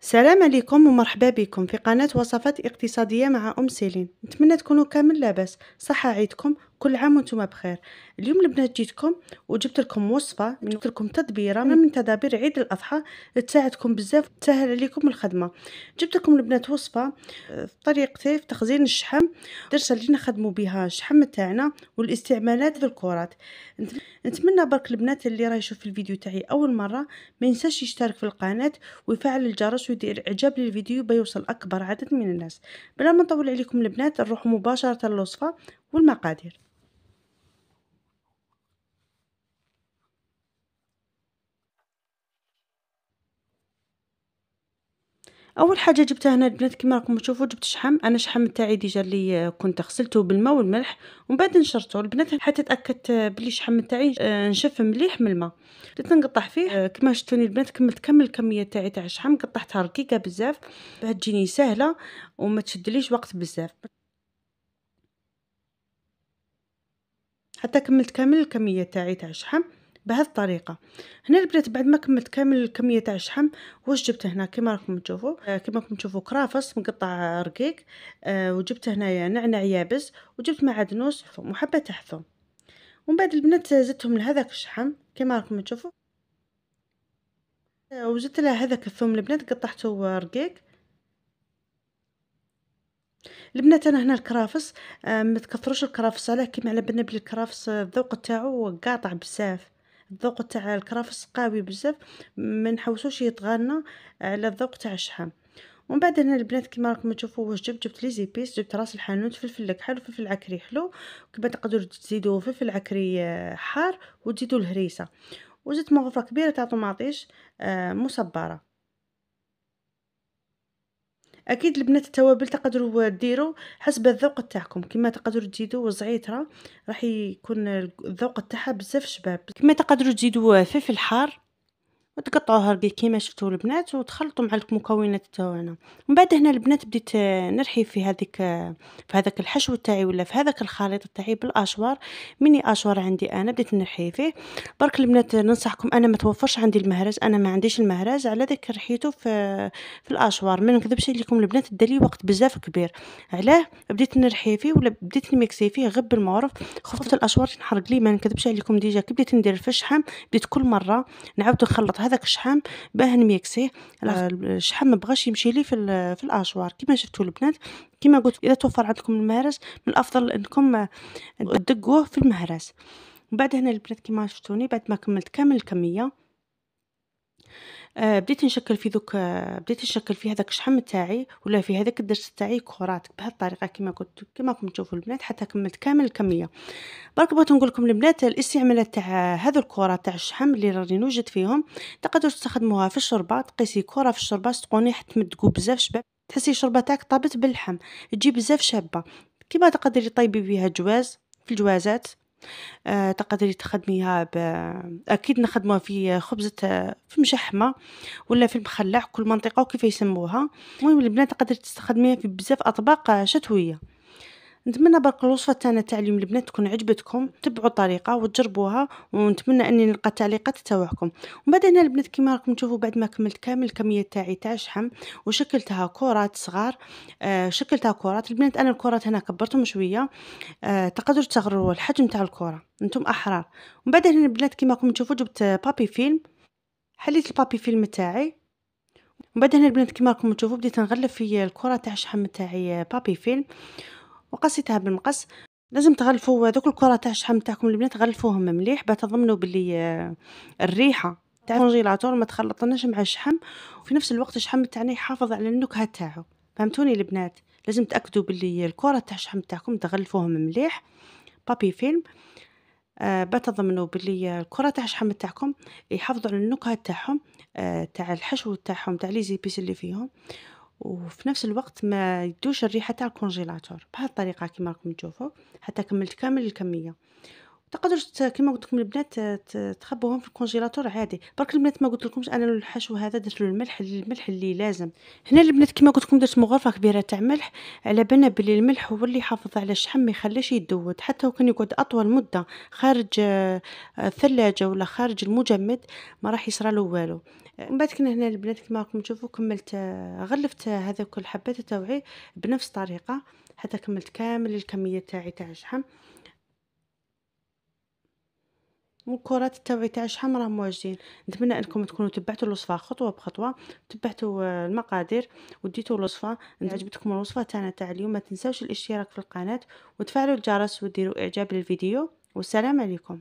السلام عليكم ومرحبا بكم في قناة وصفات اقتصادية مع أم سيلين. نتمنى تكونوا كامل لاباس. صحة عيدكم، كل عام وانتم بخير. اليوم البنات جيتكم وجبت لكم وصفة جبت لكم تدبيرة من تدابير عيد الأضحى تساعدكم بزاف تسهل عليكم الخدمة. جبت لكم البنات وصفة في طريقتي في تخزين الشحم، الدرسة اللي نخدموا بها الشحم تاعنا والاستعمالات في الكرات. نتمنى برك البنات اللي راه يشوف الفيديو تاعي أول مرة ما ينساش يشترك في القناة ويفعل الجرس ويدير اعجاب للفيديو بيوصل اكبر عدد من الناس. بلا ما نطول عليكم البنات نروح مباشرة للوصفة والمقادير. اول حاجه جبتها هنا البنات كما راكم تشوفوا جبت شحم. انا شحم تاعي ديجا اللي كنت غسلته بالماء والملح ومن بعد نشرته البنات حتى تاكدت بلي الشحم تاعي نشف مليح من الماء. بديت نقطع فيه كما شفتوني البنات كملت كامل الكميه تاعي تاع الشحم قطعتها رقيقه بزاف باه تجيني سهله وما تشدليش وقت بزاف. حتى كملت كامل الكمية تاعي تاع الشحم بهذه الطريقة. هنا البنات بعد ما كملت كامل الكمية تاع الشحم واش جبت هنا كما راكم تشوفوا كما راكم تشوفوا كرافس مقطع رقيق، وجبت هنايا نعناع يابس وجبت معدنوس وحبة تاع ثوم. ومن بعد البنات زدتهم لهذاك الشحم كما راكم تشوفوا، وزدت له هذاك الثوم البنات قطعته رقيق. البنات انا هنا الكرافس ما تكثروش الكرافس عليه كيما على بالنا بلي الكرافس الذوق تاعو قاطع بزاف. الذوق تاع الكرافس قوي بزاف، ما نحوسوش يطغالنا على الذوق تاع الشحم. ومن بعد هنا البنات كيما راكم تشوفوا واش جبت لي زيبيس، جبت راس الحانوت، فلفل كحل وفلفل عكري حلو، كما تقدروا تزيدوا فلفل عكري حار وتزيدوا الهريسه، وزدت مغرفه كبيره تاع طماطيش مصبره. اكيد البنات التوابل تقدروا ديروا حسب الذوق تاعكم، كما تقدروا تزيدوا زعيتره راح يكون الذوق تاعها بزاف شباب، كما تقدروا تزيدوا فلفل حار وتقطعوها رقيق كيما شفتوا البنات وتخلطوا مع المكونات تاعنا. ومن بعد هنا البنات بديت نرحي في هذيك في هذاك الحشو تاعي ولا في هذاك الخليط تاعي بالاشوار. ميني اشوار عندي انا بديت نرحي فيه. برك البنات ننصحكم، انا ما توفرش عندي المهرز، انا ما عنديش المهرز على ذاك رحيته في الاشوار. ما نكذبش عليكم البنات دالي وقت بزاف كبير. علاه بديت نرحي فيه ولا بديت نميكسي فيه غير بالمعرف، خفت الاشوار تنحرق لي. ما نكذبش عليكم ديجا كي بديت ندير في الشحم بديت كل مره نعاود نخلط هذاك الشحم باه نميكسيه. الشحم ما بغاش يمشي لي في الاشوار كيما شفتوا البنات. كيما قلت اذا توفر عندكم المهرس من الافضل انكم تدقوه في المهرس. وبعد هنا البنات كيما شفتوني بعد ما كملت كامل الكميه بديت نشكل في ذوك بديت نشكل في هذاك الشحم تاعي ولا في هذاك الدرس تاعي كرات بهذه الطريقه كيما قلت كيما راكم تشوفوا البنات حتى كملت كامل الكميه. برك بغيت نقول لكم البنات الاستعمالات تاع هذو الكرات تاع الشحم اللي راني نوجد فيهم. تقدروا تستخدموها في الشوربه، تقيسي كره في الشوربه تسقوني حتى تمدقوا بزاف شباب، تحسي الشوربه تاعك طابت باللحم تجي بزاف شابه. كيما تقدري طيبي بها جواز في الجوازات، تقدري تخدميها أكيد نخدموها في خبزة في مشحمة ولا في المخلع كل منطقة وكيف يسموها. المهم البنات تقدري تستخدميها في بزاف أطباق شتوية. نتمنى برك الوصفة تاعنا تاع اليوم البنات تكون عجبتكم، تبعوا الطريقة وتجربوها ونتمنى اني نلقى التعليقات تاعكم. ومن بعد هنا البنات كيما راكم تشوفوا بعد ما كملت كامل الكمية تاعي تاع الشحم وشكلتها كرات صغار، شكلتها كرات البنات. انا الكرات هنا كبرتهم شوية، تقدروا تصغروا الحجم تاع الكرة انتم احرار. ومن بعد هنا البنات كيما راكم تشوفوا جبت بابي فيلم، حليت البابي فيلم تاعي. ومن بعد هنا البنات كيما راكم تشوفوا بديت نغلف في الكرة تاع الشحم تاعي بابي فيلم وقصيتها بالمقص. لازم تغلفوا دوك الكرة تاع الشحم تاعكم البنات غلفوهم مليح باش تضمنوا باللي الريحه تاع الكونجيلاتور ما تخلطناش مع الشحم، وفي نفس الوقت الشحم تاعنا يحافظ على النكهه تاعو. فهمتوني البنات؟ لازم تاكدوا باللي الكرة تاع الشحم تاعكم تغلفوهم مليح بابي فيلم، بتضمنوا باللي الكرة تاع الشحم تاعكم يحافظوا على النكهه تاعهم، تاع الحشو تاعهم تاع لي زيبيس اللي فيهم، وفي نفس الوقت ما يدوش الريحة تاع الكونجيلاتور. بهذه الطريقة كيما راكم تشوفوا حتى كملت كامل الكمية. تقدروا كيما قلت لكم البنات تخبوهم في الكونجيلاتور عادي، برك البنات ما قلت لكمش أنا الحشو هذا درت له الملح اللي لازم. هنا البنات كيما قلت لكم درت مغرفة كبيرة تاع ملح، على بالنا بلي الملح هو اللي يحافظ على الشحم ما يخليش يدوّد، حتى وكان يقعد أطول مدة خارج الثلاجة ولا خارج المجمد ما راح يصرالو والو. من بعد كنا هنا البنات كيما راكم تشوفوا كملت غلفت هذوك الحبات تاوعي بنفس الطريقة حتى كملت كامل الكمية تاعي تاع الشحم. والكرات التوعية تاع الشحم راهم واجدين. نتمنى انكم تكونوا تبعتوا الوصفه خطوه بخطوه، تبعتوا المقادير وديتوا الوصفه. ان عجبتكم الوصفه تاعنا تاع اليوم ما تنساوش الاشتراك في القناه وتفعلوا الجرس وديروا اعجاب للفيديو، والسلام عليكم.